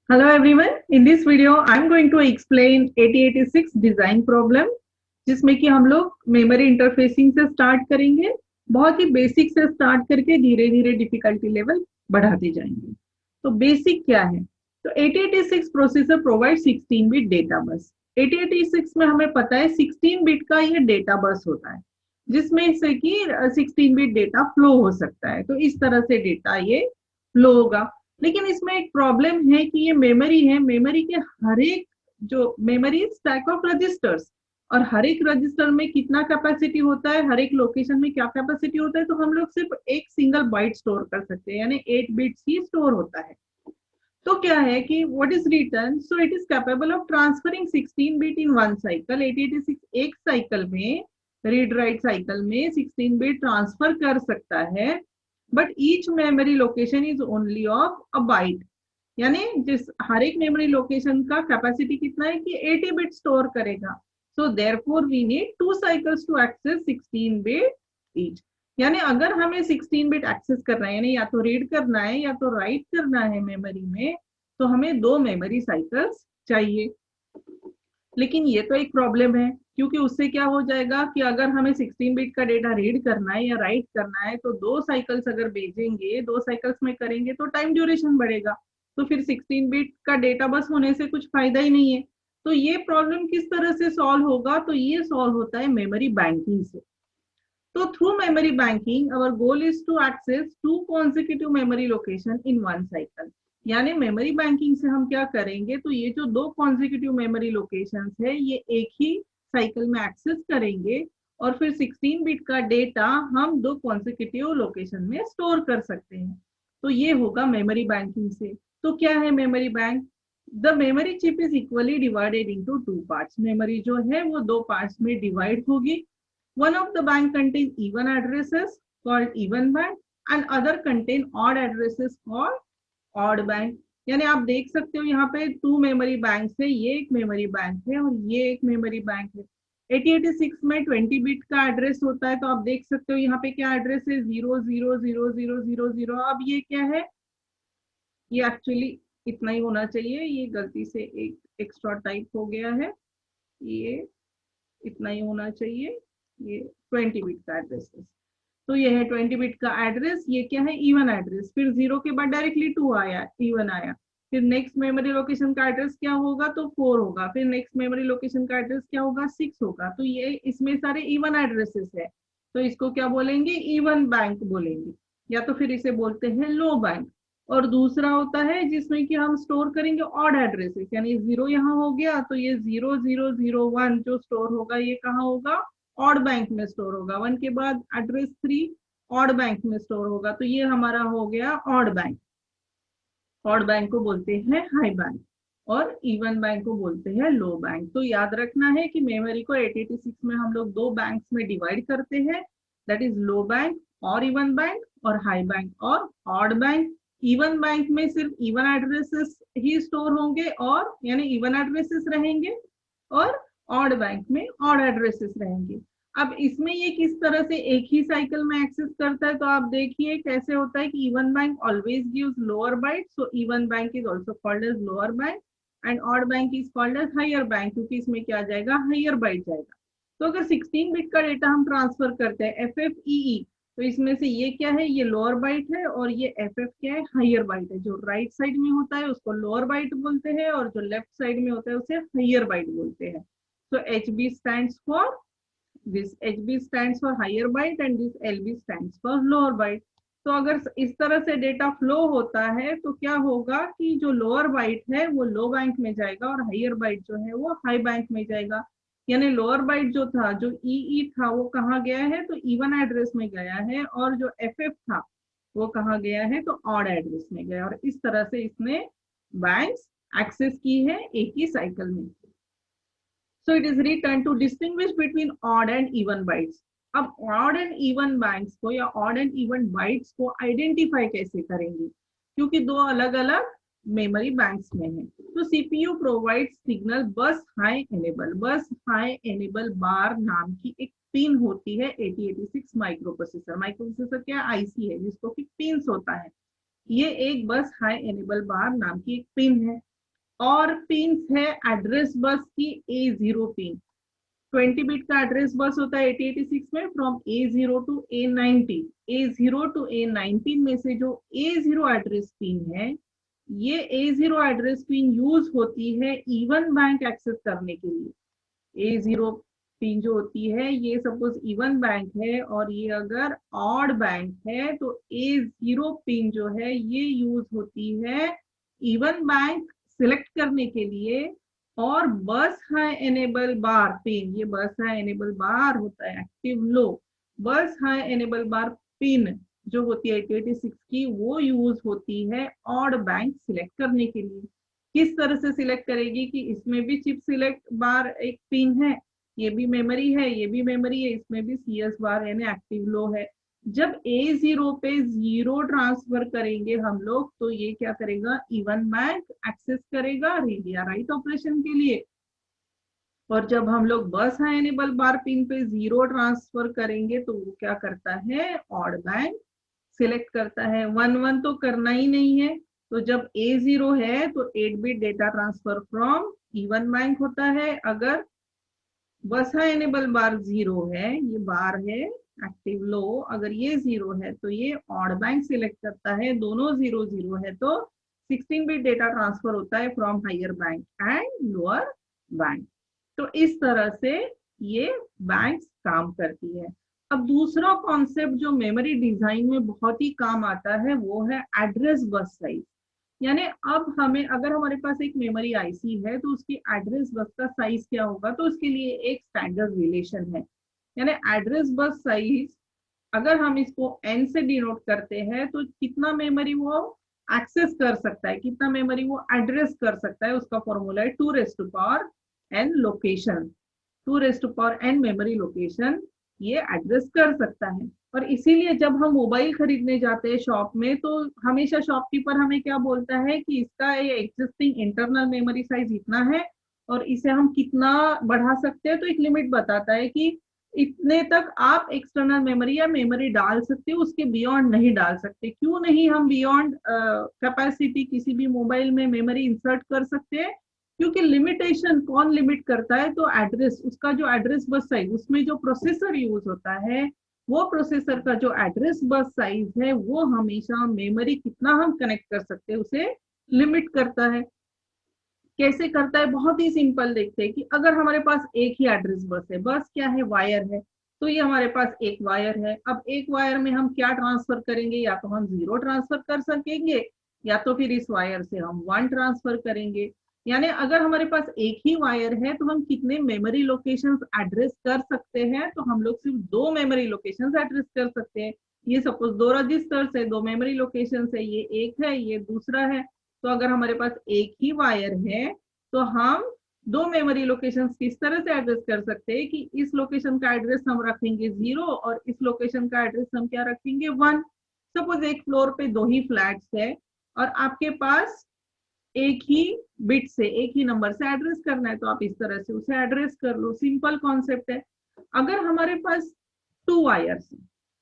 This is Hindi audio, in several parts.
Hello everyone. In this video, I am going to explain 8086 design problem, जिसमें कि हम लोग मेमोरी इंटरफेसिंग से स्टार्ट करेंगे। बहुत ही बेसिक से स्टार्ट करके धीरे धीरे डिफिकल्टी लेवल बढ़ाते जाएंगे। तो बेसिक क्या है? तो 8086 processor provide 16 bit data bus. 8086 में हमें पता है 16 बिट का ये डेटा बस होता है, जिसमें से कि 16 बिट डेटा फ्लो हो सकता है। तो इस तरह से डेटा ये फ्लो होगा। लेकिन इसमें एक प्रॉब्लम है कि ये मेमोरी है, मेमोरी के हर एक जो मेमोरी स्टैक ऑफ रजिस्टर्स, और हर एक रजिस्टर में कितना कैपेसिटी होता है, हर एक लोकेशन में क्या कैपेसिटी होता है, तो हम लोग सिर्फ एक सिंगल बाइट स्टोर कर सकते हैं, यानी 8 बिट्स ही स्टोर होता है। तो क्या है कि what is return, so it is capable of transferring 16 bit in one cycle. 8086 एक साइकिल में, रीड राइट साइकिल में 16 बिट ट्रांसफर कर सकता है, but each memory location is only of a byte. यानी जिस हर एक मेमोरी लोकेशन का कैपेसिटी कितना है कि 80 बिट स्टोर करेगा। So therefore we need two cycles to access 16 bit each. यानी अगर हमें 16 बिट एक्सेस करना है, यानी या तो रीड करना है या तो राइट करना है मेमोरी में, तो हमें दो मेमोरी साइकिल्स चाहिए। लेकिन ये तो एक प्रॉब्लम है, क्योंकि उससे क्या हो जाएगा कि अगर हमें 16 बिट का डेटा रीड करना है या राइट करना है, तो दो साइकिल्स अगर भेजेंगे, दो साइकिल्स में करेंगे तो टाइम ड्यूरेशन बढ़ेगा। तो फिर 16 बिट का डेटा बस होने से कुछ फायदा ही नहीं है। तो ये प्रॉब्लम किस तरह से सॉल्व होगा? तो ये सॉल्व होता है मेमोरी बैंकिंग से। तो through memory banking our goal is to access two consecutive memory location in one cycle. यानी मेमोरी बैंकिंग से हम क्या करेंगे, तो ये जो दो कॉन्सिक्यूटिव मेमोरी लोकेशंस है, ये एक ही साइकिल में एक्सेस करेंगे, और फिर 16 बिट का डेटा हम दो कॉन्सिक्यूटिव लोकेशन में स्टोर कर सकते हैं। तो ये होगा मेमोरी बैंकिंग से। तो क्या है memory bank? The memory chip is equally divided into two parts. Memory जो है वो दो पार्ट्स में डिवाइड होगी। One of the bank contains even addresses called even bank, and other contain odd addresses called odd bank। यानी आप देख सकते हो यहाँ पे टू मेमोरी बैंक है, ये एक मेमोरी बैंक है और ये एक मेमोरी बैंक है। 8086 में 20 बिट का एड्रेस होता है, तो आप देख सकते हो यहाँ पे क्या एड्रेस है, 0000000। अब ये क्या है, ये एक्चुअली इतना ही होना चाहिए, ये गलती से एक एक्स्ट्रा टाइप हो गया है, ये इतना ही होना चाहिए। ये 20 बिट का एड्रेस है, तो ये है 20 बिट का एड्रेस। ये क्या है, इवन एड्रेस। फिर जीरो के बाद डायरेक्टली 2 आया, इवन आया। फिर नेक्स्ट मेमोरी लोकेशन का एड्रेस क्या होगा, तो 4 होगा। फिर नेक्स्ट मेमोरी लोकेशन का एड्रेस क्या होगा, 6 होगा। तो ये इसमें सारे इवन एड्रेसेस है, तो इसको क्या बोलेंगे, इवन बैंक बोलेंगे, या तो फिर इसे बोलते हैं लो बैंक। और दूसरा होता है जिसमें कि हम स्टोर करेंगे ऑड एड्रेसेस, यानी जीरो यहाँ हो गया, तो ये 0001 जो स्टोर होगा ये कहाँ होगा, ऑड बैंक में स्टोर होगा। वन के बाद एड्रेस 3 ऑड बैंक में स्टोर होगा, तो ये हमारा हो गया ऑड बैंक। ऑड बैंक को बोलते हैं हाई बैंक, और इवन बैंक को बोलते हैं लो बैंक। तो याद रखना है कि मेमोरी को 8086 में हम लोग दो बैंक्स में डिवाइड करते हैं, दैट इज लो बैंक और इवन बैंक, और हाई बैंक और ऑड बैंक। इवन बैंक में सिर्फ इवन एड्रेसेस ही स्टोर होंगे, और यानी इवन एड्रेसेस रहेंगे, और ऑड बैंक में ऑड एड्रेसेस रहेंगे। अब इसमें ये किस तरह से एक ही साइकिल में एक्सेस करता है, तो आप देखिए कैसे होता है कि even bank always gives lower byte, so even bank is also called as lower bank, and odd bank is called as higher bank, क्योंकि इसमें क्या जाएगा, हायर बाइट जाएगा। तो अगर 16 बिट का डेटा हम ट्रांसफर करते हैं FFEE, तो इसमें से ये क्या है, ये लोअर बाइट है, और ये FF क्या है, हायर बाइट है। जो राइट साइड में होता है उसको लोअर बाइट बोलते हैं, और जो लेफ्ट साइड में होता है उसे हायर बाइट बोलते हैं। So HB stands for this, HB stands for higher byte and this LB stands for lower byte। तो अगर इस तरह से डेटा फ्लो होता है, तो क्या होगा कि जो लोअर बाइट है वो लो बैंक में जाएगा, और हायर बाइट जो है वो हाई बैंक में जाएगा। यानी लोअर बाइट जो था, जो ई था, वो कहाँ गया है, तो इवन एड्रेस में गया है, और जो FF था वो कहाँ गया है, तो ऑड एड्रेस में गया। और इस तरह से इसने बैंक्स एक्सेस की है एक ही साइकिल में। So it is written to distinguish between odd and even bytes। अब odd and even banks को या odd and even bytes को आइडेंटिफाई कैसे करेंगे, क्योंकि दो अलग अलग मेमोरी बैंक्स में है। तो सीपीयू प्रोवाइड सिग्नल बस हाई एनेबल। बस हाई एनेबल बार नाम की एक पिन होती है 8086 माइक्रोप्रोसेसर। माइक्रोप्रोसेसर क्या आईसी है जिसको कि पिन्स होता है, ये एक बस हाई एनेबल बार नाम की एक पिन है। और पिन है एड्रेस बस की A0 पिन। 20 बिट का एड्रेस बस होता है 8086 में, from A0 to A19। A0 to A19 में से जो A0 एड्रेस पिन है, ये A0 एड्रेस पिन यूज होती है इवन बैंक एक्सेस करने के लिए। A0 पिन जो होती है, ये सपोज इवन बैंक है और ये अगर ऑड बैंक है, तो A0 पिन जो है ये यूज होती है इवन बैंक सिलेक्ट करने के लिए। और बस हाई एनेबल बार पिन, ये बस हाई एनेबल बार होता है एक्टिव लो। बस हाई एनेबल बार पिन जो होती है 8086 की, वो यूज होती है ऑड बैंक सिलेक्ट करने के लिए। किस तरह से सिलेक्ट करेगी कि इसमें भी चिप सिलेक्ट बार एक पिन है, ये भी मेमोरी है, ये भी मेमोरी है, इसमें भी CS बार यानी एक्टिव लो है। जब A0 पे 0 ट्रांसफर करेंगे हम लोग, तो ये क्या करेगा, इवन बैंक एक्सेस करेगा रीड या राइट ऑपरेशन के लिए। और जब हम लोग बस हाई एनेबल बार पिन पे 0 ट्रांसफर करेंगे, तो वो क्या करता है, ऑड बैंक सिलेक्ट करता है। 1 1 तो करना ही नहीं है, तो जब A0 है तो 8 bit data transfer from even bank होता है। अगर बस हाई एनेबल बार 0 है, ये बार है एक्टिव लो, अगर ये 0 है तो ये ऑड बैंक सिलेक्ट करता है। दोनों 0 0 है तो 16 बिट डेटा ट्रांसफर होता है from higher bank and lower bank. तो इस तरह से ये बैंक्स काम करती है। अब दूसरा कॉन्सेप्ट जो मेमोरी डिजाइन में बहुत ही काम आता है, वो है एड्रेस बस साइज। यानी अब हमें, अगर हमारे पास एक मेमोरी आईसी है, तो उसकी एड्रेस बस का साइज क्या होगा, तो उसके लिए एक स्टैंडर्ड रिलेशन है। यानी एड्रेस बस साइज, अगर हम इसको n से डिनोट करते हैं, तो कितना मेमोरी वो एक्सेस कर सकता है, कितना मेमोरी वो एड्रेस कर सकता है, उसका फॉर्मूला है 2n location. 2n memory location ये एड्रेस कर सकता है। और इसीलिए जब हम मोबाइल खरीदने जाते हैं शॉप में, तो हमेशा शॉपकीपर हमें क्या बोलता है कि इसका ये एग्जिस्टिंग इंटरनल मेमोरी साइज इतना है और इसे हम कितना बढ़ा सकते हैं, तो एक लिमिट बताता है कि इतने तक आप एक्सटर्नल मेमोरी या मेमोरी डाल सकते हो, उसके बियॉन्ड नहीं डाल सकते। क्यों नहीं हम बियॉन्ड कैपेसिटी किसी भी मोबाइल में मेमोरी इंसर्ट कर सकते हैं, क्योंकि लिमिटेशन कौन लिमिट करता है, तो एड्रेस, उसका जो एड्रेस बस साइज, उसमें जो प्रोसेसर यूज होता है, वो प्रोसेसर का जो एड्रेस बस साइज है, वो हमेशा मेमोरी कितना हम कनेक्ट कर सकते हैं उसे लिमिट करता है। कैसे करता है, बहुत ही सिंपल देखते हैं कि अगर हमारे पास एक ही एड्रेस बस है, बस क्या है, वायर है, तो ये हमारे पास एक वायर है। अब एक वायर में हम क्या ट्रांसफर करेंगे, या तो हम 0 ट्रांसफर कर सकेंगे, या तो फिर इस वायर से हम 1 ट्रांसफर करेंगे। यानी अगर हमारे पास एक ही वायर है, तो हम कितने मेमोरी लोकेशंस एड्रेस कर सकते हैं, तो हम लोग सिर्फ 2 मेमोरी लोकेशंस एड्रेस कर सकते हैं। ये सपोज 2 रजिस्टर्स है, 2 मेमोरी लोकेशंस है, ये एक है, ये दूसरा है। तो अगर हमारे पास एक ही वायर है, तो हम 2 मेमोरी लोकेशंस किस तरह से एड्रेस कर सकते हैं कि इस लोकेशन का एड्रेस हम रखेंगे 0 और इस लोकेशन का एड्रेस हम क्या रखेंगे, 1। सपोज एक फ्लोर पे 2 ही फ्लैट्स है और आपके पास एक ही बिट से, एक ही नंबर से एड्रेस करना है, तो आप इस तरह से उसे एड्रेस कर लो। सिंपल कॉन्सेप्ट है। अगर हमारे पास 2 वायर्स है,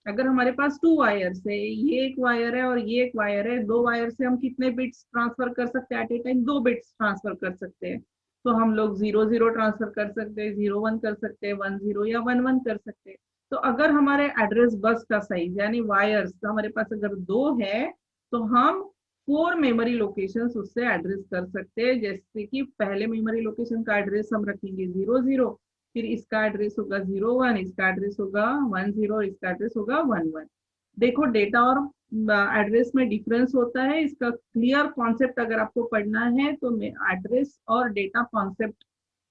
अगर हमारे पास 2 वायर्स है, ये एक वायर है और ये एक वायर है, 2 वायर से हम कितने बिट्स ट्रांसफर कर सकते हैं at a time, 2 bits transfer कर सकते हैं। तो हम लोग 0 0 ट्रांसफर कर सकते हैं, 0 1 कर सकते हैं, 1 0 या 1 1 कर सकते हैं। तो अगर हमारे एड्रेस बस का साइज यानी वायर्स हमारे पास अगर 2 है, तो हम 4 मेमोरी लोकेशन उससे एड्रेस कर सकते हैं। जैसे कि पहले मेमोरी लोकेशन का एड्रेस हम रखेंगे 0 0, फिर इसका एड्रेस होगा 0 1, इसका एड्रेस होगा 1 0, इसका एड्रेस होगा 1 1। देखो डेटा और एड्रेस में डिफरेंस होता है। इसका क्लियर कॉन्सेप्ट अगर आपको पढ़ना है, तो एड्रेस और डेटा कॉन्सेप्ट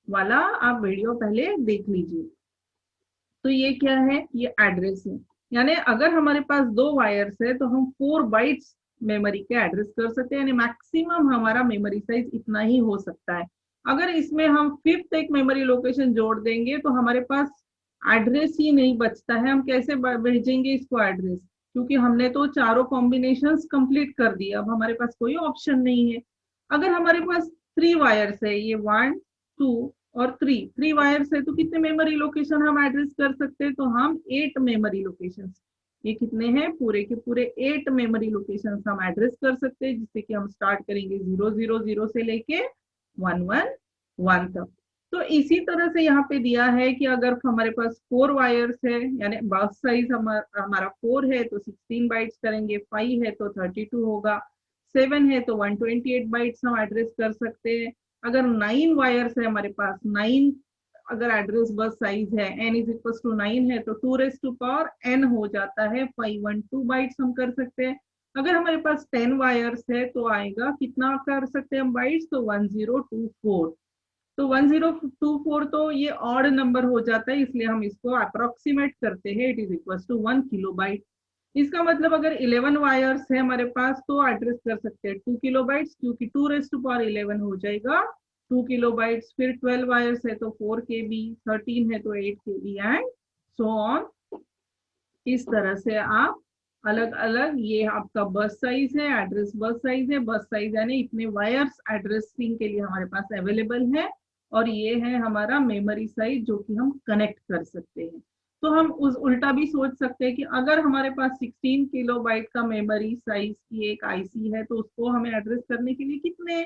वाला आप वीडियो पहले देख लीजिए। तो ये क्या है, ये एड्रेस है। यानी अगर हमारे पास 2 वायर्स है, तो हम 4 बाइट्स मेमोरी के एड्रेस कर सकते हैं, यानी मैक्सिमम हमारा मेमोरी साइज इतना ही हो सकता है। अगर इसमें हम 5th एक मेमोरी लोकेशन जोड़ देंगे, तो हमारे पास एड्रेस ही नहीं बचता है। हम कैसे भेजेंगे इसको एड्रेस, क्योंकि हमने तो चारों कॉम्बिनेशंस कंप्लीट कर दिए, अब हमारे पास कोई ऑप्शन नहीं है। अगर हमारे पास 3 वायर्स है, ये 1 2 और 3 वायर्स है, तो कितने मेमोरी लोकेशन हम एड्रेस कर सकते हैं, तो हम 8 मेमोरी लोकेशन, ये कितने हैं, पूरे के पूरे 8 मेमोरी लोकेशन हम एड्रेस कर सकते हैं। जिससे कि हम स्टार्ट करेंगे 0 0 0 से लेके 111 तक। तो इसी तरह से यहाँ पे दिया है कि अगर हमारे पास 4 वायर्स है, यानी बस साइज हमारा 4 है तो 16 बाइट्स करेंगे, 5 है तो 32 होगा, 7 है तो 128 बाइट्स हम एड्रेस कर सकते हैं। अगर 9 वायर्स है हमारे पास, 9 अगर एड्रेस बस साइज है, n इज इक्वल टू 9 है तो 2 रेज टू पावर n हो जाता है, 512 बाइट्स हम कर सकते हैं। अगर हमारे पास 10 वायर्स है तो आएगा कितना कर सकते हैं हम बाइट्स, तो 1024। तो 1024 तो ये ऑड नंबर हो जाता है, इसलिए हम इसको अप्रोक्सीमेट करते हैं, it is equal to 1 kilobyte. इसका मतलब अगर 11 वायर्स है हमारे पास तो एड्रेस कर सकते हैं 2 किलोबाइट्स, क्योंकि 2 रेज टू पावर 11 हो जाएगा 2 किलोबाइट्स। फिर 12 वायर्स है तो 4 केबी, 13 है तो 8 केबी एंड सो ऑन। इस तरह से आप अलग अलग, ये आपका बस साइज है, एड्रेस बस साइज है, बस साइज यानी इतने वायर्स एड्रेसिंग के लिए हमारे पास अवेलेबल है, और ये है हमारा मेमोरी साइज जो कि हम कनेक्ट कर सकते हैं। तो हम उस उल्टा भी सोच सकते हैं कि अगर हमारे पास 16 किलोबाइट का मेमोरी साइज की एक आईसी है तो उसको हमें एड्रेस करने के लिए कितने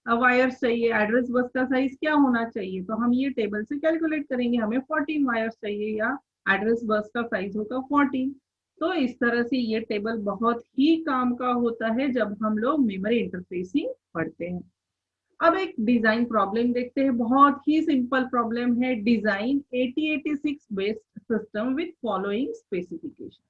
वायर्स चाहिए, एड्रेस बस का साइज क्या होना चाहिए, तो हम ये टेबल से कैलकुलेट करेंगे, हमें 14 वायर्स चाहिए या एड्रेस बस का साइज होगा 14। तो इस तरह से ये टेबल बहुत ही काम का होता है जब हम लोग मेमोरी इंटरफेसिंग पढ़ते हैं। अब एक डिजाइन प्रॉब्लम देखते हैं, बहुत ही सिंपल प्रॉब्लम है, design 8086 based system with following specification.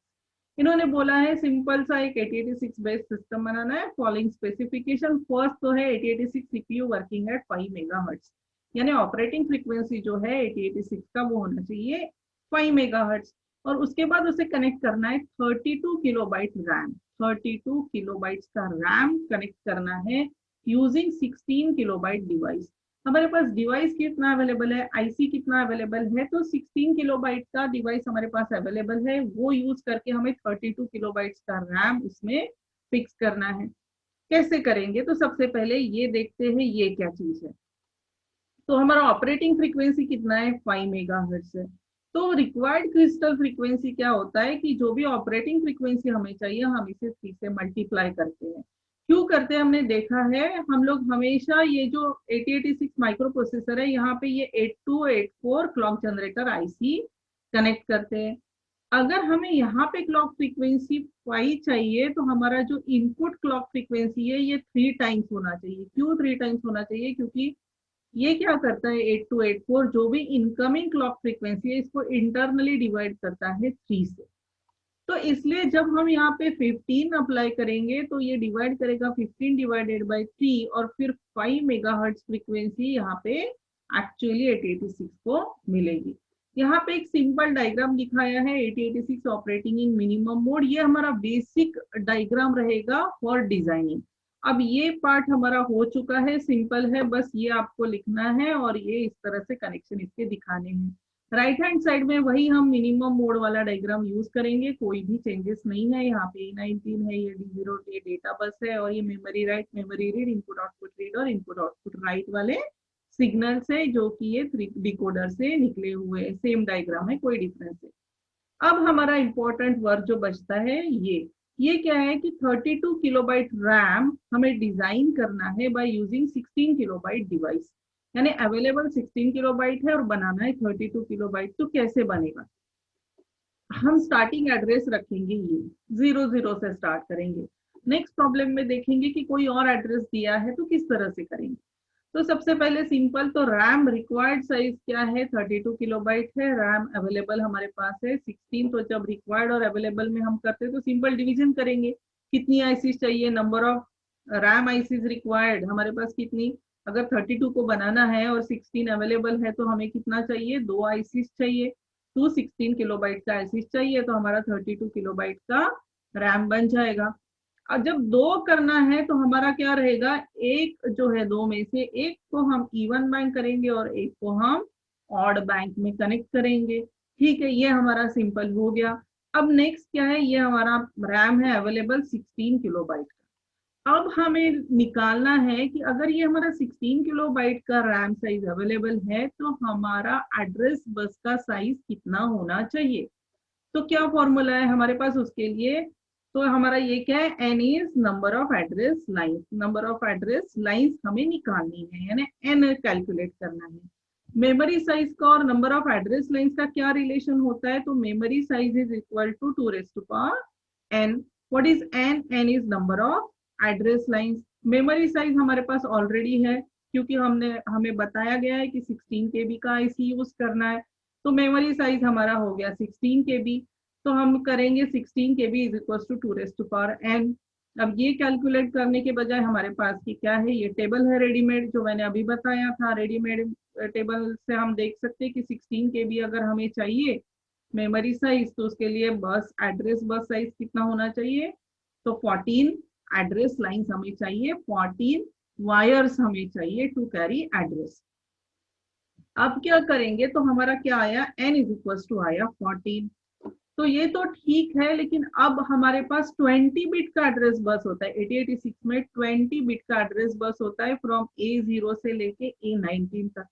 इन्होंने बोला है सिंपल सा एक 8086 बेस्ड सिस्टम बनाना है, फॉलोइंग स्पेसिफिकेशन। फर्स्ट तो है 8086 सीपीयू वर्किंग एट 5 मेगाहर्ट्ज, यानी ऑपरेटिंग फ्रीक्वेंसी जो है 8086 का वो होना चाहिए 5 मेगाहर्ट्ज, और उसके बाद उसे कनेक्ट करना है 32 किलोबाइट रैम, 32 किलोबाइट्स का रैम कनेक्ट करना है यूजिंग 16 किलोबाइट डिवाइस। हमारे पास डिवाइस कितना अवेलेबल है, आईसी कितना अवेलेबल है, तो 16 किलोबाइट का डिवाइस हमारे पास अवेलेबल है, वो यूज करके हमें 32 किलोबाइट्स का रैम उसमें फिक्स करना है। कैसे करेंगे, तो सबसे पहले ये देखते हैं ये क्या चीज है। तो हमारा ऑपरेटिंग फ्रीक्वेंसी कितना है, 5 मेगाहर्ट्ज है। तो रिक्वायर्ड क्रिस्टल फ्रीक्वेंसी क्या होता है कि जो भी ऑपरेटिंग फ्रीक्वेंसी हमें चाहिए हम इसे 3 से मल्टीप्लाई करते हैं। क्यों करते हैं, हमने देखा है हम लोग हमेशा ये जो 8086 माइक्रो प्रोसेसर है यहाँ पे ये 8284 क्लॉक जनरेटर आईसी कनेक्ट करते हैं। अगर हमें यहाँ पे क्लॉक फ्रीक्वेंसी 5 चाहिए तो हमारा जो इनपुट क्लॉक फ्रीक्वेंसी है ये 3 टाइम्स होना चाहिए। क्यों 3 टाइम्स होना चाहिए, क्योंकि ये क्या करता है 8284 जो भी इनकमिंग क्लॉक फ्रीक्वेंसी है इसको इंटरनली डिवाइड करता है 3 से। तो इसलिए जब हम यहाँ पे 15 अप्लाई करेंगे तो ये डिवाइड करेगा 15 डिवाइडेड बाय 3 और फिर 5 मेगाहर्ट्ज फ्रीक्वेंसी यहाँ पे एक्चुअली 8086 को मिलेगी। यहाँ पे एक सिंपल डायग्राम दिखाया है 8086 ऑपरेटिंग इन मिनिमम मोड, ये हमारा बेसिक डायग्राम रहेगा फॉर डिजाइनिंग। अब ये पार्ट हमारा हो चुका है, सिंपल है, बस ये आपको लिखना है और ये इस तरह से कनेक्शन इसके दिखाने हैं। राइट हैंड साइड में वही हम मिनिमम मोड वाला डायग्राम यूज करेंगे, कोई भी चेंजेस नहीं है। यहाँ पे E19 है, ये D0 ये डेटा बस है, और ये memory write memory read input output read और इनपुट आउटपुट राइट वाले सिग्नल्स है जो कि ये डिकोडर से निकले हुए हैं। सेम डायग्राम है, कोई डिफरेंस है। अब हमारा इंपॉर्टेंट वर्क जो बचता है ये क्या है कि 32 किलोबाइट रैम हमें डिजाइन करना है बाय यूजिंग 16 किलोबाइट डिवाइस, यानी अवेलेबल 16 किलोबाइट है और बनाना है 32 किलोबाइट। तो कैसे बनेगा, हम स्टार्टिंग एड्रेस रखेंगे ये 00 से स्टार्ट करेंगे। नेक्स्ट प्रॉब्लम में देखेंगे कि कोई और एड्रेस दिया है तो किस तरह से करेंगे। तो सबसे पहले सिंपल, तो रैम रिक्वायर्ड साइज क्या है 32 किलोबाइट है, रैम अवेलेबल हमारे पास है 16। तो जब रिक्वायर्ड और अवेलेबल में हम करते हैं तो सिंपल डिवीजन करेंगे, कितनी आईसी चाहिए, number of RAM ICs required हमारे पास कितनी, अगर 32 को बनाना है और 16 अवेलेबल है तो हमें कितना चाहिए, 2 आईसीज चाहिए। 216 किलोबाइट का आईसीज चाहिए तो हमारा 32 किलोबाइट का रैम बन जाएगा। और जब 2 करना है तो हमारा क्या रहेगा, एक जो है 2 में से एक को हम इवन बैंक करेंगे और एक को हम ऑड बैंक में कनेक्ट करेंगे। ठीक है, ये हमारा सिंपल हो गया। अब नेक्स्ट क्या है, ये हमारा रैम है अवेलेबल 16 किलोबाइट का। अब हमें निकालना है कि अगर ये हमारा 16 किलोबाइट का रैम साइज अवेलेबल है तो हमारा एड्रेस बस का साइज कितना होना चाहिए। तो क्या फॉर्मूला है हमारे पास उसके लिए, तो हमारा ये क्या है, n is number of address lines. Number of address lines हमें निकालनी है, यानी n कैलकुलेट करना है। मेमोरी साइज का और नंबर ऑफ एड्रेस लाइंस का क्या रिलेशन होता है, तो memory size is equal to 2 n। What is n? n is number of address lines. Memory size हमारे पास ऑलरेडी है, क्योंकि हमें बताया गया है कि 16 KB का आईसी यूज करना है, तो मेमोरी साइज हमारा हो गया 16 KB। तो हम करेंगे 16 KB is equal to 2n। अब ये कैलकुलेट करने के बजाय हमारे पास की क्या है, ये टेबल है रेडीमेड, जो मैंने अभी बताया था। रेडीमेड टेबल से हम देख सकते हैं कि 16 KB अगर हमें चाहिए मेमोरी साइज, तो उसके लिए बस साइज कितना होना चाहिए, तो 14 एड्रेस लाइंस हमें चाहिए, 14 वायर्स हमें चाहिए टू कैरी एड्रेस। अब क्या करेंगे, तो हमारा क्या आया, n इज इक्वल टू आया 14। तो ये तो ठीक है, लेकिन अब हमारे पास 20 बिट का एड्रेस बस होता है। 8086 में 20 बिट का एड्रेस बस होता है फ्रॉम A0 से लेके A19 तक।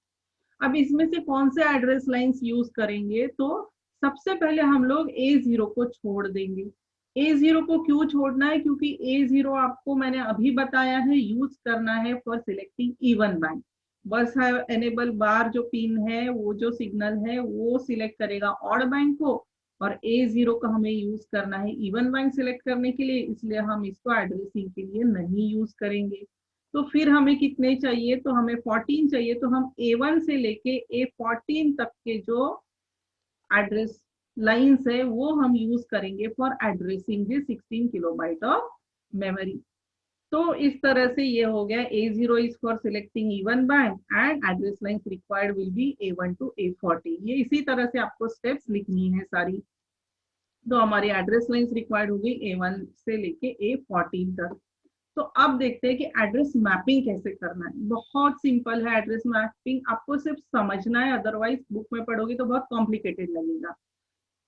अब इसमें से कौन से एड्रेस लाइंस यूज करेंगे, तो सबसे पहले हम लोग A0 को छोड़ देंगे। A0 को क्यों छोड़ना है, क्योंकि A0 आपको मैंने अभी बताया है यूज करना है फॉर सिलेक्टिंग इवन बैंक। बस है एनेबल बार जो पिन है, वो जो सिग्नल है वो सिलेक्ट करेगा ऑड बैंक को, और A0 का हमें यूज करना है इवन बैंक सिलेक्ट करने के लिए, इसलिए हम इसको एड्रेसिंग के लिए नहीं यूज करेंगे। तो फिर हमें कितने चाहिए, तो हमें 14 चाहिए। तो हम A1 से लेके A14 तक के जो एड्रेस लाइंस है वो हम यूज करेंगे for addressing the 16 kilobyte of memory. तो इस तरह से ये हो गया, A0 is for selecting even bank and address lines required will be A1 to A14। ये इसी तरह से आपको स्टेप्स लिखनी है सारी। तो हमारी एड्रेस लाइंस रिक्वायर्ड होगी A1 से लेके A14 तक। तो अब देखते हैं कि एड्रेस मैपिंग कैसे करना है। बहुत सिंपल है एड्रेस मैपिंग, आपको सिर्फ समझना है, अदरवाइज बुक में पढ़ोगे तो बहुत कॉम्प्लिकेटेड लगेगा।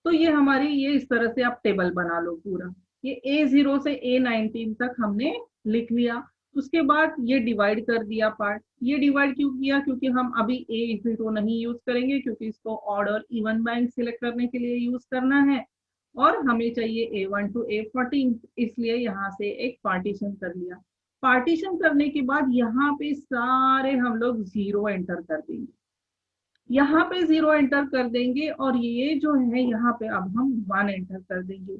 तो ये हमारी, ये इस तरह से आप टेबल बना लो पूरा। ये A0 से A19 तक हमने लिख लिया। उसके बाद ये डिवाइड कर दिया पार्ट। ये डिवाइड क्यों किया, क्योंकि हम अभी A0 नहीं यूज करेंगे, क्योंकि इसको ऑर्डर इवन बैंक सिलेक्ट करने के लिए यूज करना है, और हमें चाहिए A1 टू A14, इसलिए यहाँ से एक पार्टीशन कर लिया। पार्टीशन करने के बाद यहाँ पे सारे हम लोग 0 एंटर कर देंगे। यहाँ पे 0 एंटर कर देंगे, और ये जो है यहाँ पे अब हम 1 एंटर कर देंगे।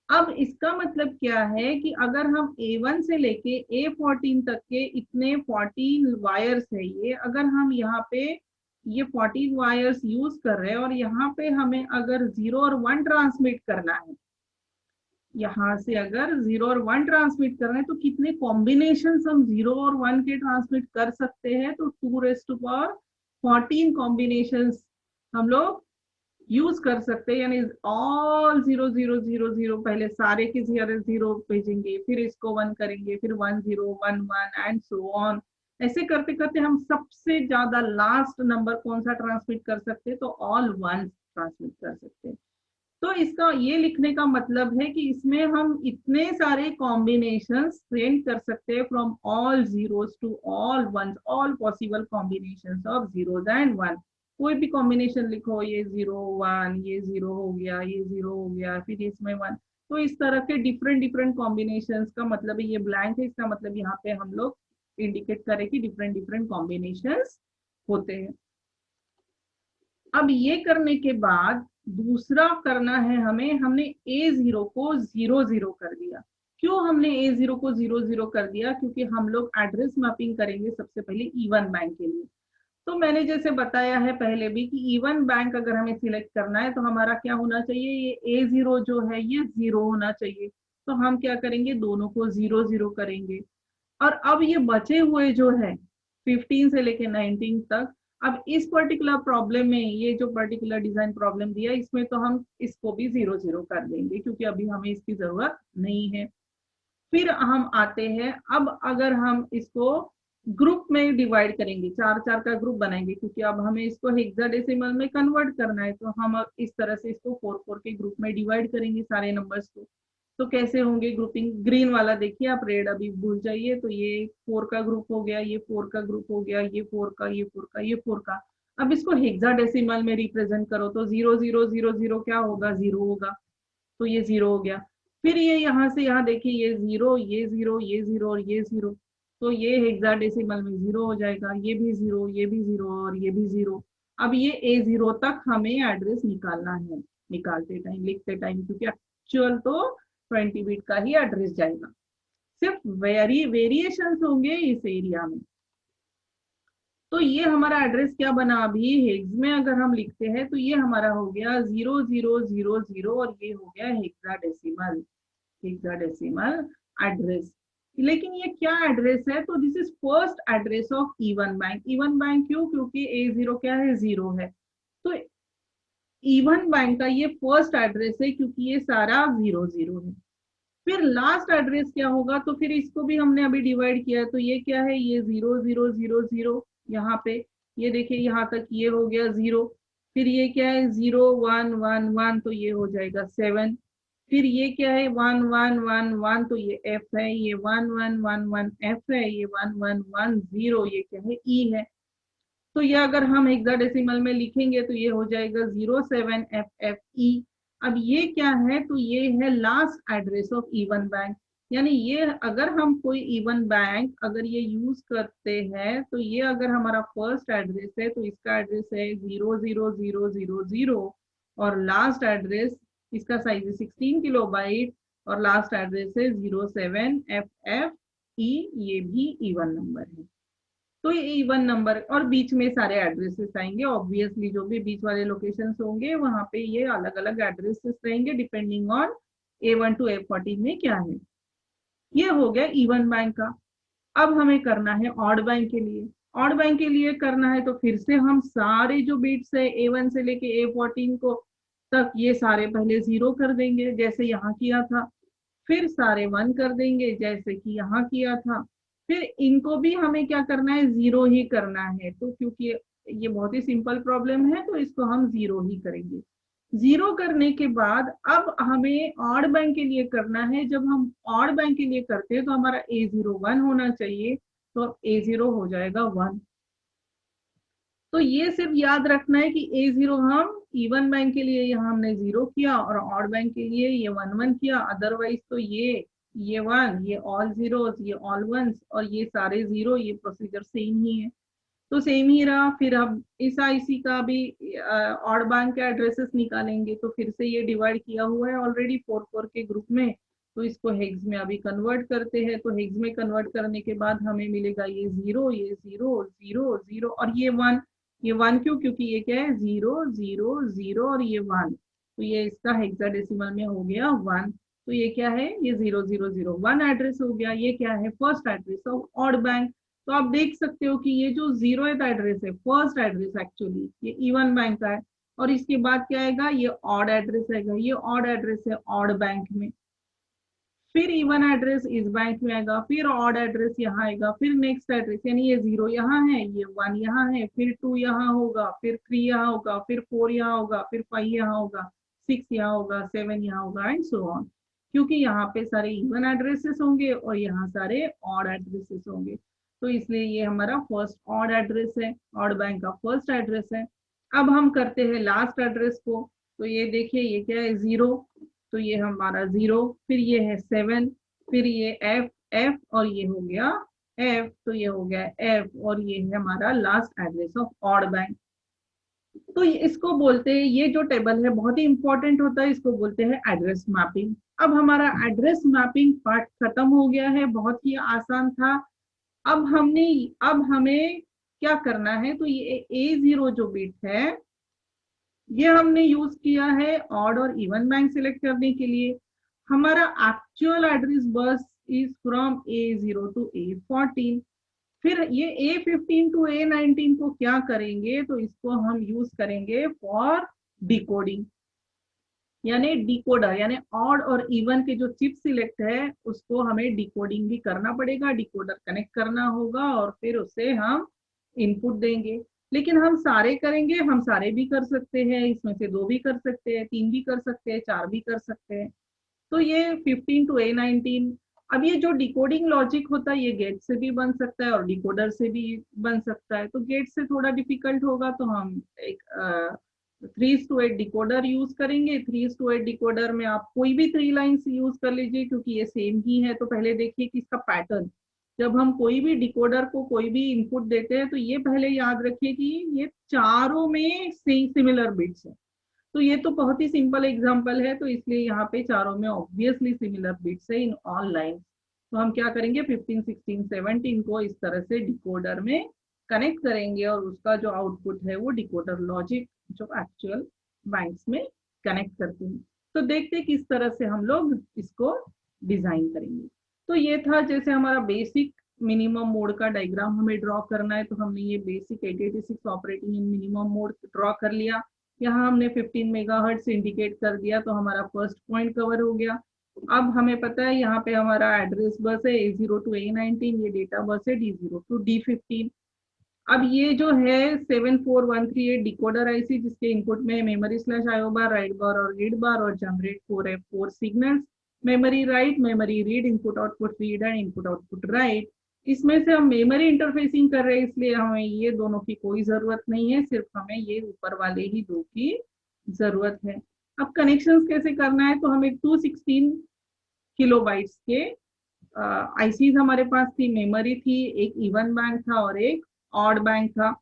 अब इसका मतलब क्या है कि अगर हम A1 से लेके A14 तक के इतने 14 वायर्स है, ये अगर हम यहाँ पे ये 14 वायर्स यूज कर रहे हैं, और यहाँ पे हमें अगर 0 और 1 ट्रांसमिट करना है, यहाँ से अगर 0 और 1 ट्रांसमिट कर रहे हैं, तो कितने कॉम्बिनेशन हम 0 और 1 के ट्रांसमिट कर सकते हैं, तो 2⁴ कॉम्बिनेशन हम लोग यूज कर सकते हैं। यानी ऑल 0 0 0 0, पहले सारे के 0 भेजेंगे, फिर इसको 1 करेंगे, फिर 1 0 1 1 एंड सो ऑन। ऐसे करते करते हम सबसे ज्यादा लास्ट नंबर कौन सा ट्रांसमिट कर सकते हैं, तो ऑल 1 ट्रांसमिट कर सकते हैं। तो इसका ये लिखने का मतलब है कि इसमें हम इतने सारे कॉम्बिनेशन सेंड कर सकते हैं from all zeros to all ones, all possible combination of zeros and 1। कोई भी कॉम्बिनेशन लिखो, ये 0 1, ये 0 हो गया, ये 0 हो गया, फिर इसमें 1। तो इस तरह के डिफरेंट डिफरेंट कॉम्बिनेशन का मतलब है, ये ब्लैंक है, इसका मतलब यहाँ पे हम लोग इंडिकेट करें कि डिफरेंट डिफरेंट कॉम्बिनेशन होते हैं। अब ये करने के बाद दूसरा करना है हमें, हमने A0 को 0 0 कर दिया। क्यों हमने A0 को 0 0 कर दिया, क्योंकि हम लोग एड्रेस मैपिंग करेंगे सबसे पहले इवन बैंक के लिए। तो मैंने जैसे बताया है पहले भी कि इवन बैंक अगर हमें सिलेक्ट करना है, तो हमारा क्या होना चाहिए, ये A0 जो है ये 0 होना चाहिए। तो हम क्या करेंगे, दोनों को 0 0 करेंगे। और अब ये बचे हुए जो है 15 से लेके 19 तक, अब इस पर्टिकुलर प्रॉब्लम में, ये जो पर्टिकुलर डिजाइन प्रॉब्लम दिया, इसमें तो हम इसको भी 0 0 कर देंगे, क्योंकि अभी हमें इसकी जरूरत नहीं है। फिर हम आते हैं, अब अगर हम इसको ग्रुप में डिवाइड करेंगे, 4 4 का ग्रुप बनाएंगे, क्योंकि अब हमें इसको हेक्साडेसिमल में कन्वर्ट करना है, तो हम अब इस तरह से इसको 4 4 के ग्रुप में डिवाइड करेंगे सारे नंबर्स को। तो कैसे होंगे ग्रुपिंग, ग्रीन वाला देखिए आप, रेड अभी भूल जाइए। तो ये 4 का ग्रुप हो गया, ये 4 का ग्रुप हो गया, ये 4 का, ये 4 का, ये 4 का। अब इसको हेक्साडेसिमल में रिप्रेजेंट करो, तो 0 0 0 0 क्या होगा, 0 होगा। तो ये 0 हो गया। फिर ये यहाँ से यहाँ देखिए, ये जीरो, ये जीरो, ये जीरो और ये जीरो, तो ये हेक्साडेसिमल में जीरो हो जाएगा, ये भी जीरो, ये भी जीरो और ये भी जीरो। अब ये A0 तक हमें एड्रेस निकालना है, निकालते टाइम, लिखते टाइम, क्योंकि एक्चुअल तो 20 बिट का ही एड्रेस जाएगा, सिर्फ वेरिएशंस होंगे इस एरिया में। तो ये हमारा एड्रेस क्या बना, अभी हेक्स में अगर हम लिखते हैं तो ये हमारा हो गया 0000 और ये हो गया हेक्साडेसिमल, हेक्साडेसिमल एड्रेस। लेकिन ये क्या एड्रेस है, तो this is first address of even bank. Even bank क्यों, क्योंकि A0 क्या है, जीरो है, तो इवन बैंक का ये फर्स्ट एड्रेस है, क्योंकि ये सारा जीरो जीरो है। फिर लास्ट एड्रेस क्या होगा, तो फिर इसको भी हमने अभी डिवाइड किया है, तो ये क्या है, ये 0000 यहाँ पे, ये देखिए यहाँ तक ये हो गया जीरो। फिर ये क्या है 0111, तो ये हो जाएगा 7। फिर ये क्या है 1111, तो ये एफ है, ये 1111 एफ है, ये 1110 ये क्या है, ई है। तो ये अगर हम हेक्साडेसिमल में लिखेंगे तो ये हो जाएगा 07FFE। अब ये क्या है, तो ये है last address of even bank. यानी ये अगर हम कोई इवन बैंक अगर ये यूज करते हैं, तो ये अगर हमारा फर्स्ट एड्रेस है तो इसका एड्रेस है 00000 और लास्ट एड्रेस, इसका साइज है 16 KB और लास्ट एड्रेस है 07FFE, ये भी इवन नंबर है। तो ये इवन नंबर और बीच में सारे एड्रेसेस आएंगे, ऑब्वियसली जो भी बीच वाले लोकेशंस होंगे वहां पे ये अलग अलग एड्रेसेस रहेंगे depending on A1 to A14 में क्या है। ये हो गया इवन बैंक का। अब हमें करना है ऑड बैंक के लिए। ऑड बैंक के लिए करना है तो फिर से हम सारे जो बिट्स है A1 से लेके A14 को तक, ये सारे पहले जीरो कर देंगे जैसे यहाँ किया था, फिर सारे 1 कर देंगे जैसे कि यहाँ किया था, फिर इनको भी हमें क्या करना है, जीरो ही करना है। तो क्योंकि ये बहुत ही सिंपल प्रॉब्लम है तो इसको हम जीरो ही करेंगे। जीरो करने के बाद अब हमें ऑड बैंक के लिए करना है। जब हम ऑड बैंक के लिए करते हैं तो हमारा A0 1 होना चाहिए, तो A0 हो जाएगा 1। तो ये सिर्फ याद रखना है कि A0 हम इवन बैंक के लिए यहाँ हमने जीरो किया और ऑड बैंक के लिए ये 1 1 किया, अदरवाइज तो ये 1, ये ऑल जीरोस, ये ऑल वंस और ये सारे जीरो, ये प्रोसीजर सेम ही है। तो सेम ही रहा। फिर हम इस आईसी का भी ऑड बैंक के एड्रेसेस निकालेंगे, तो फिर से ये डिवाइड किया हुआ है ऑलरेडी 4 4 के ग्रुप में, तो इसको हेक्स में अभी कन्वर्ट करते हैं। तो हेक्स में कन्वर्ट करने के बाद हमें मिलेगा ये जीरो, ये जीरो, जीरो जीरो और ये 1। ये 1 क्यों, क्योंकि ये क्या है 0 0 0 और ये 1, तो ये इसका हेक्साडेसिमल में हो गया 1। तो ये क्या है, ये 0001 एड्रेस हो गया। ये क्या है, first address of odd bank. तो आप देख सकते हो कि ये जो 0th एड्रेस है, फर्स्ट एड्रेस एक्चुअली ये इवन बैंक का है, और इसके बाद क्या आएगा, ये ऑड एड्रेस आएगा, ये ऑड एड्रेस है ऑड बैंक में। फिर इवन एड्रेस इस बैंक में आएगा, फिर ऑड एड्रेस यहाँ आएगा, फिर नेक्स्ट एड्रेस, यानी ये 0 यहाँ है, ये 1 यहाँ है, फिर 2 यहाँ होगा, फिर 3 यहाँ होगा, फिर 4 यहाँ होगा, फिर 5 यहाँ होगा, 6 यहाँ होगा, 7 यहाँ होगा एंड सो ऑन। क्योंकि यहाँ पे सारे इवन एड्रेसेस होंगे और यहाँ सारे ऑड एड्रेसेस होंगे, तो इसलिए ये हमारा फर्स्ट ऑड एड्रेस है, ऑड बैंक का फर्स्ट एड्रेस है। अब हम करते हैं लास्ट एड्रेस को। तो ये देखिए, ये क्या है 0, तो ये हमारा 0, फिर ये है 7, फिर ये एफ एफ और ये हो गया एफ, तो ये हो गया एफ और ये है हमारा last address of odd bank. तो इसको बोलते हैं, ये जो टेबल है बहुत ही इंपॉर्टेंट होता है, इसको बोलते हैं एड्रेस मैपिंग। अब हमारा एड्रेस मैपिंग पार्ट खत्म हो गया है, बहुत ही आसान था। अब हमें क्या करना है, तो ये A0 जो बिट है ये हमने यूज किया है ऑड और इवन बैंक सिलेक्ट करने के लिए। हमारा actual address bus is from A0 to A14। फिर ये A15 टू A19 को क्या करेंगे, तो इसको हम यूज करेंगे फॉर डिकोडिंग, यानी डिकोडर, यानी ऑड और इवन के जो चिप सिलेक्ट है उसको हमें डिकोडिंग भी करना पड़ेगा, डिकोडर कनेक्ट करना होगा और फिर उसे हम इनपुट देंगे। लेकिन हम सारे करेंगे, हम सारे भी कर सकते हैं, इसमें से 2 भी कर सकते हैं, 3 भी कर सकते हैं, 4 भी कर सकते हैं। तो ये 15 टू A19। अब ये जो डिकोडिंग लॉजिक होता है ये गेट से भी बन सकता है और डिकोडर से भी बन सकता है। तो गेट से थोड़ा डिफिकल्ट होगा, तो हम एक 3:8 डिकोडर यूज करेंगे। 3:8 डिकोडर में आप कोई भी 3 लाइन्स यूज कर लीजिए क्योंकि ये सेम ही है। तो पहले देखिए कि इसका पैटर्न, जब हम कोई भी डिकोडर को कोई भी इनपुट देते हैं तो ये पहले याद रखिए कि ये चारों में सिमिलर बिट्स है। तो ये तो बहुत ही सिंपल एग्जांपल है, तो इसलिए यहाँ पे चारों में ऑब्वियसली सिमिलर बिट्स है इन ऑल लाइंस। तो हम क्या करेंगे, 15, 16, 17 को इस तरह से डिकोडर में कनेक्ट करेंगे और उसका जो आउटपुट है वो डिकोडर लॉजिक जो एक्चुअल बैंक्स में कनेक्ट करते हैं। तो देखते हैं किस तरह से हम लोग इसको डिजाइन करेंगे। तो ये था जैसे हमारा बेसिक मिनिमम मोड का डायग्राम हमें ड्रॉ करना है, तो हमने ये basic 8086 operating in minimum mode draw कर लिया। यहाँ हमने 15 मेगाहर्ट्ज इंडिकेट कर दिया, तो हमारा फर्स्ट पॉइंट कवर हो गया। अब हमें पता है यहाँ पे हमारा एड्रेस बस है A0 to A19, ये डेटा बस है D0 to D15। अब ये जो है 74138 डिकोडर आईसी जिसके इनपुट में मेमोरी स्लैश आईओ बार, राइट बार और रीड बार और generate 4F4 signals, memory write, memory read, input output read and input output right. इसमें से हम मेमोरी इंटरफेसिंग कर रहे हैं इसलिए हमें ये दोनों की कोई जरूरत नहीं है, सिर्फ हमें ये ऊपर वाले ही दो की जरूरत है। अब कनेक्शंस कैसे करना है, तो हमें 216 किलोबाइट्स के आईसीज हमारे पास थी, मेमोरी थी, एक इवन बैंक था और एक ऑड बैंक था।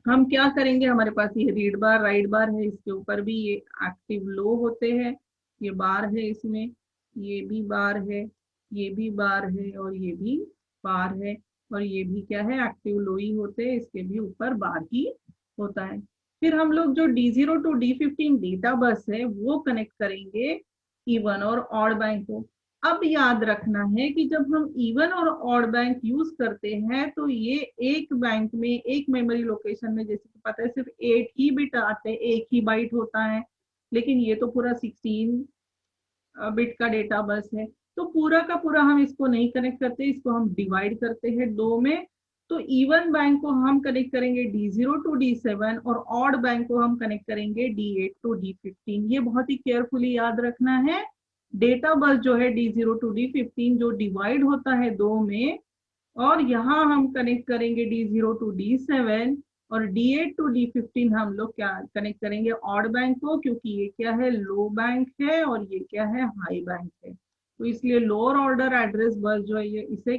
हम क्या करेंगे, हमारे पास ये रीड बार राइट बार है, इसके ऊपर भी ये एक्टिव लो होते हैं, ये बार है, इसमें ये भी बार है, ये भी बार है और ये भी बार है, और ये भी क्या है, एक्टिव लो ही होते हैं, इसके भी ऊपर बार ही होता है। फिर हम लोग जो D0 to D15 data bus है वो कनेक्ट करेंगे इवन और ऑड बैंक को। अब याद रखना है कि जब हम इवन और ऑड बैंक यूज करते हैं तो ये एक बैंक में एक मेमोरी लोकेशन में, जैसे कि पता है सिर्फ 8 ही बिट आते हैं, एक ही बाइट होता है, लेकिन ये तो पूरा 16 बिट का डेटा बस है। तो पूरा का पूरा हम इसको नहीं कनेक्ट करते, इसको हम डिवाइड करते हैं दो में। तो इवन बैंक को हम कनेक्ट करेंगे D0 to D7 और ऑड बैंक को हम कनेक्ट करेंगे D8 to D15। ये बहुत ही केयरफुली याद रखना है। डेटा बस जो है D0 to D15 जो डिवाइड होता है दो में, और यहाँ हम कनेक्ट करेंगे D0 to D7 और D8 to D15 हम लोग क्या कनेक्ट करेंगे, ऑड बैंक को, क्योंकि ये क्या है, लो बैंक है और ये क्या है, हाई बैंक है। तो इसलिए लोअर ऑर्डर एड्रेस बस जो है ये इसे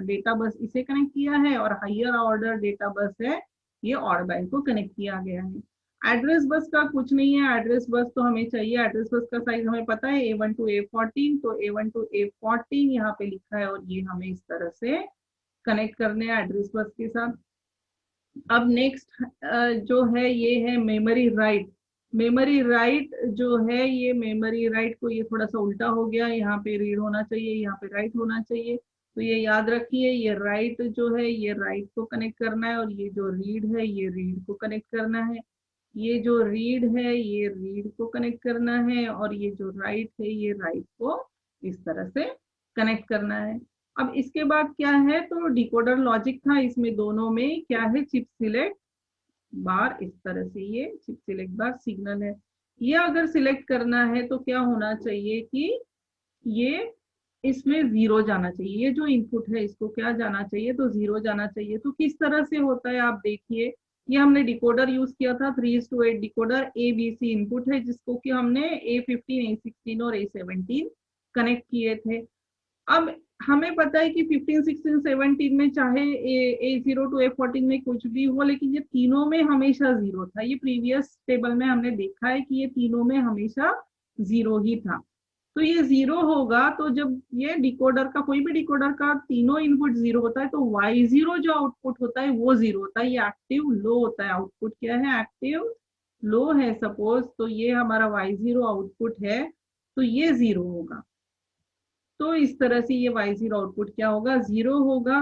डेटा बस इसे कनेक्ट किया है, और हाइयर ऑर्डर डेटा बस है ये ऑड बैंक को कनेक्ट किया गया है। एड्रेस बस का कुछ नहीं है, एड्रेस बस तो हमें चाहिए, एड्रेस बस का साइज हमें पता है A1 to A14, तो A1 to A14 यहाँ पे लिखा है और ये हमें इस तरह से कनेक्ट करने हैं एड्रेस बस के साथ। अब नेक्स्ट जो है ये है मेमोरी राइट। मेमोरी राइट जो है ये मेमोरी राइट को, ये थोड़ा सा उल्टा हो गया, यहाँ पे रीड होना चाहिए, यहाँ पे राइट होना चाहिए। तो ये याद रखिए, ये राइट जो है ये राइट को कनेक्ट करना है और ये जो रीड है ये रीड को कनेक्ट करना है। ये जो रीड है ये रीड को कनेक्ट करना है और ये जो राइट है ये राइट को इस तरह से कनेक्ट करना है। अब इसके बाद क्या है, तो डिकोडर लॉजिक था, इसमें दोनों में क्या है, चिप सिलेक्ट बार, इस तरह से ये चिप सिलेक्ट बार सिग्नल है। ये अगर सिलेक्ट करना है तो क्या होना चाहिए कि ये इसमें 0 जाना चाहिए, ये जो इनपुट है इसको क्या जाना चाहिए, तो 0 जाना चाहिए। तो किस तरह से होता है आप देखिए, ये हमने डिकोडर यूज किया था 3:8 डिकोडर, ABC इनपुट है जिसको कि हमने A15, A16 और A17 कनेक्ट किए थे। अब हमें पता है कि 15, 16, 17 में चाहे A0 to A14 में कुछ भी हो, लेकिन ये तीनों में हमेशा 0 था। ये प्रीवियस टेबल में हमने देखा है कि ये तीनों में हमेशा 0 ही था। तो ये 0 होगा, तो जब ये डिकोडर का, कोई भी डिकोडर का तीनों इनपुट 0 होता है तो Y0 जो आउटपुट होता है वो 0 होता है, ये एक्टिव लो होता है। आउटपुट क्या है, एक्टिव लो है सपोज, तो ये हमारा Y0 आउटपुट है, तो ये 0 होगा। तो इस तरह से ये Y0 आउटपुट क्या होगा, 0 होगा।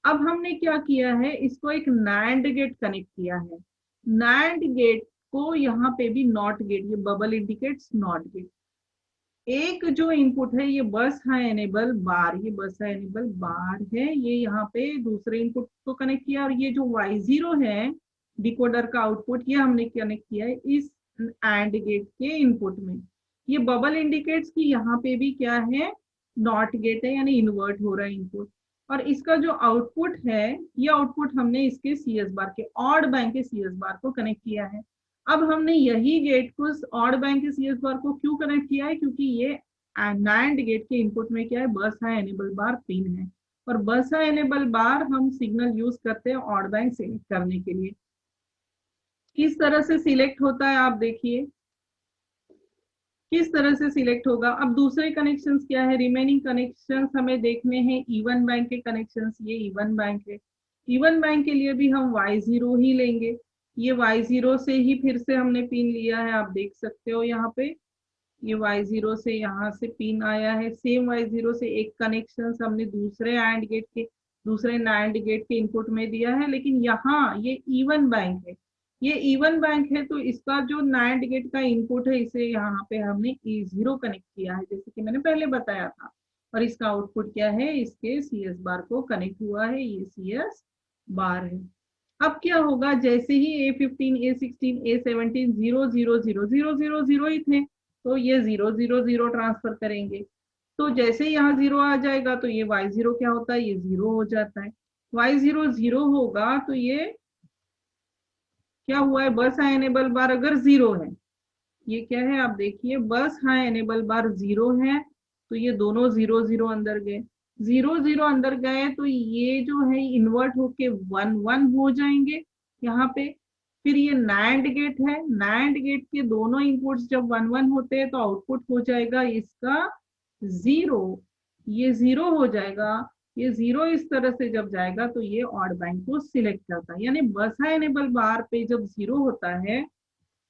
अब हमने क्या किया है, इसको एक NAND गेट कनेक्ट किया है। NAND गेट को यहाँ पे भी नॉट गेट, ये बबल इंडिकेट्स नॉट गेट। एक जो इनपुट है ये बस है एनेबल बार, ये बस है एनेबल बार है, ये यहाँ पे दूसरे इनपुट को कनेक्ट किया, और ये जो Y0 है डिकोडर का आउटपुट, ये हमने कनेक्ट किया है इस AND गेट के इनपुट में। ये बबल इंडिकेट्स कि यहाँ पे भी क्या है, नॉट गेट है, यानी इन्वर्ट हो रहा है इनपुट। और इसका जो आउटपुट है, ये आउटपुट हमने इसके CS बार के, ऑड बैंक के CS बार को कनेक्ट किया है। अब हमने यही गेट को ऑड बैंक के CS बार को क्यों कनेक्ट किया है, क्योंकि ये NAND गेट के इनपुट में क्या है, बस हाई एनेबल बार पिन है, और बस हाई एनेबल बार हम सिग्नल यूज करते हैं ऑड बैंक सिलेक्ट करने के लिए। किस तरह से सिलेक्ट होता है आप देखिए, किस तरह से सिलेक्ट होगा। अब दूसरे कनेक्शंस क्या है, रिमेनिंग कनेक्शंस हमें देखने हैं इवन बैंक के कनेक्शंस, ये इवन बैंक है। इवन बैंक के लिए भी हम Y0 ही लेंगे, ये Y0 से ही फिर से हमने पिन लिया है, आप देख सकते हो यहाँ पे ये Y0 से यहाँ से पिन आया है। सेम Y0 से एक कनेक्शन हमने दूसरे एंड गेट के, दूसरे NAND गेट के इनपुट में दिया है, लेकिन यहाँ ये इवन बैंक है, ये इवन बैंक है, तो इसका जो NAND गेट का इनपुट है इसे यहाँ पे हमने A0 कनेक्ट किया है, जैसे कि मैंने पहले बताया था, और इसका आउटपुट क्या है, इसके CS बार को कनेक्ट हुआ है, ये CS बार है। अब क्या होगा, जैसे ही A15 A16 A17 0 0 0 0 0 0 ही थे, तो ये 0 0 0 ट्रांसफर करेंगे, तो जैसे ही यहाँ 0 आ जाएगा तो ये Y0 क्या होता है, ये 0 हो जाता है। Y0 0 होगा तो ये क्या हुआ है, बस हाई एनेबल बार अगर 0 है, ये क्या है आप देखिए, बस हाई एनेबल बार 0 है, तो ये दोनों 0 0 अंदर गए, 0 0 अंदर गए, तो ये जो है इन्वर्ट होके 1 1 हो जाएंगे यहाँ पे। फिर ये NAND गेट है, NAND गेट के दोनों इनपुट्स जब 1 1 होते हैं तो आउटपुट हो जाएगा इसका 0, ये 0 हो जाएगा, ये 0 इस तरह से जब जाएगा तो ये ऑड बैंक को सिलेक्ट करता है, यानी बस हाई एनेबल बार पे जब 0 होता है,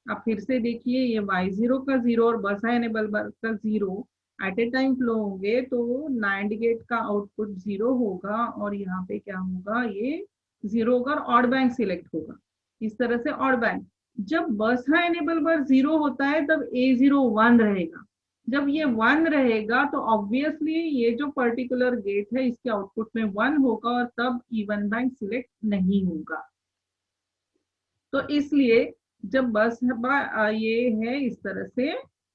आप फिर से देखिए ये Y0 का 0 और बस हाई एनेबल बार का 0 एट ए टाइम फ्लो होंगे, तो NAND गेट का आउटपुट 0 होगा, और यहाँ पे क्या होगा, ये 0 होगा और ऑड बैंक सिलेक्ट होगा, इस तरह से ऑड बैंक। जब बस हाई एनेबल बार 0 होता है तब A0 1 रहेगा, जब ये 1 रहेगा तो ऑब्वियसली ये जो पर्टिकुलर गेट है इसके आउटपुट में 1 होगा, और तब इवन बैंक सिलेक्ट नहीं होगा। तो इसलिए जब बस ये है इस तरह से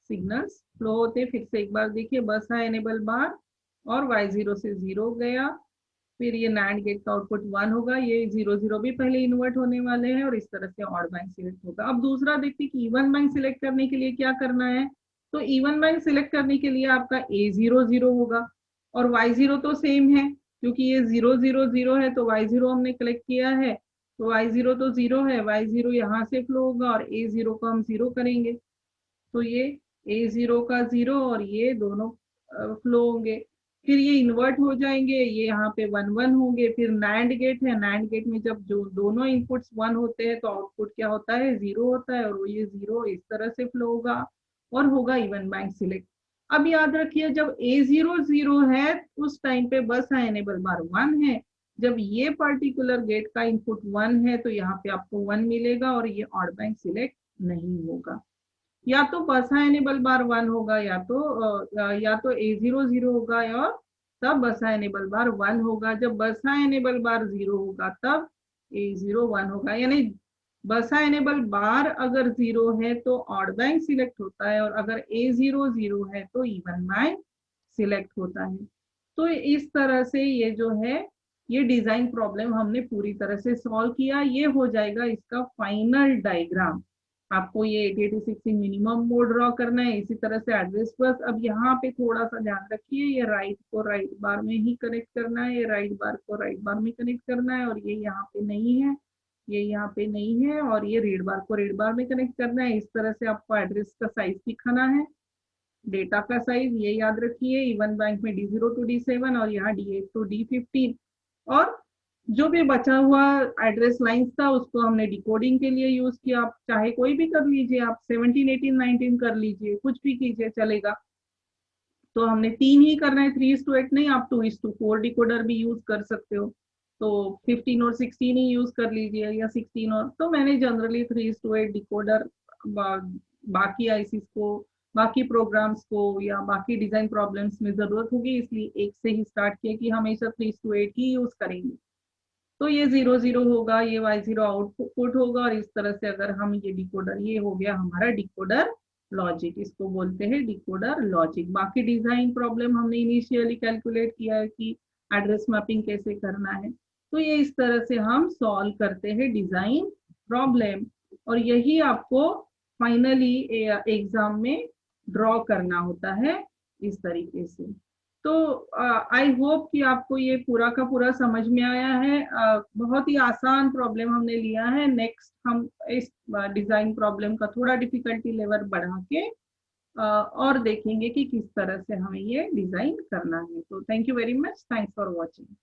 सिग्नल्स फ्लो होते, फिर से एक बार देखिए, बस है एनेबल बार और Y0 से 0 गया, फिर ये NAND गेट का आउटपुट 1 होगा, ये 0 0 भी पहले इन्वर्ट होने वाले हैं, और इस तरह से ऑड बैंक सिलेक्ट होगा। अब दूसरा देखते कि इवन बैंक सिलेक्ट करने के लिए क्या करना है, तो इवन बैंक सिलेक्ट करने के लिए आपका A0 0 होगा, और Y0 तो सेम है, क्योंकि ये 0 0 0 है तो Y0 हमने कलेक्ट किया है, तो Y0 तो 0 है, Y0 यहाँ से फ्लो होगा और A0 को हम 0 करेंगे, तो ये A0 का 0 और ये दोनों फ्लो होंगे, फिर ये इन्वर्ट हो जाएंगे, ये यहाँ पे 1 1 होंगे। फिर NAND गेट है, NAND गेट में जब जो दोनों इनपुट्स 1 होते हैं तो आउटपुट क्या होता है, 0 होता है, और वो ये 0 इस तरह से फ्लो होगा और होगा इवन बैंक सिलेक्ट। अब याद रखिए जब A0 0 है उस टाइम पे बस एनेबल बार 1 है, जब ये पर्टिकुलर गेट का इनपुट 1 है तो यहाँ पे आपको 1 मिलेगा और ये ऑड बैंक सिलेक्ट नहीं होगा, या तो बस एनेबल बार 1 होगा, या तो A0 0 होगा, और तब बस एनेबल बार 1 होगा। जब बस एनेबल बार 0 होगा तब A0 1 होगा, यानी बस एनेबल बार अगर 0 है तो ऑड बैंक सिलेक्ट होता है, और अगर A0 0 है तो इवन बैंक सिलेक्ट होता है। तो इस तरह से ये जो है ये डिजाइन प्रॉब्लम हमने पूरी तरह से सॉल्व किया। ये हो जाएगा इसका फाइनल डायग्राम। आपको ये 8086 मिनिमम मोड ड्रॉ करना है, इसी तरह से एड्रेस बस। अब यहाँ पे थोड़ा सा ध्यान रखिए, ये राइट को राइट बार में ही कनेक्ट करना है, ये राइट बार को राइट बार में कनेक्ट करना है, और ये यहाँ पे नहीं है, ये यहाँ पे नहीं है, और ये रीड बार को रीड बार में कनेक्ट करना है। इस तरह से आपको एड्रेस का साइज दिखाना है, डेटा का साइज ये याद रखिए, इवन बैंक में D0 to D7 और यहाँ D8 to D15, और जो भी बचा हुआ एड्रेस लाइंस था उसको हमने डिकोडिंग के लिए यूज किया। आप चाहे कोई भी कर लीजिए, आप 17 18 19 कर लीजिए, कुछ भी कीजिए चलेगा। तो हमने 3 ही करना है, 3:8 नहीं, आप 2:4 डिकोडर भी यूज कर सकते हो, तो 15 और 16 ही यूज कर लीजिए, या 16 और, तो मैंने जनरली 3:8 डिकोडर बाकी आईसीस को, बाकी प्रोग्राम्स को या बाकी डिजाइन प्रॉब्लम्स में जरूरत होगी, इसलिए एक से ही स्टार्ट किया कि हमेशा 3:8 ही यूज करेंगे। तो ये 0 0 होगा, ये Y0 आउटपुट होगा, और इस तरह से अगर हम ये डिकोडर, ये हो गया हमारा डिकोडर लॉजिक, इसको बोलते हैं डिकोडर लॉजिक। बाकी डिजाइन प्रॉब्लम हमने इनिशियली कैलकुलेट किया है कि एड्रेस मैपिंग कैसे करना है। तो ये इस तरह से हम सॉल्व करते हैं डिजाइन प्रॉब्लम। और यही आपको फाइनली एग्जाम में ड्रॉ करना होता है इस तरीके से। तो आई होप कि आपको ये पूरा का पूरा समझ में आया है। बहुत ही आसान प्रॉब्लम हमने लिया है। नेक्स्ट हम इस डिजाइन प्रॉब्लम का थोड़ा डिफिकल्टी लेवल बढ़ा के और देखेंगे कि किस तरह से हमें ये डिजाइन करना है। तो thank you very much, thanks for watching.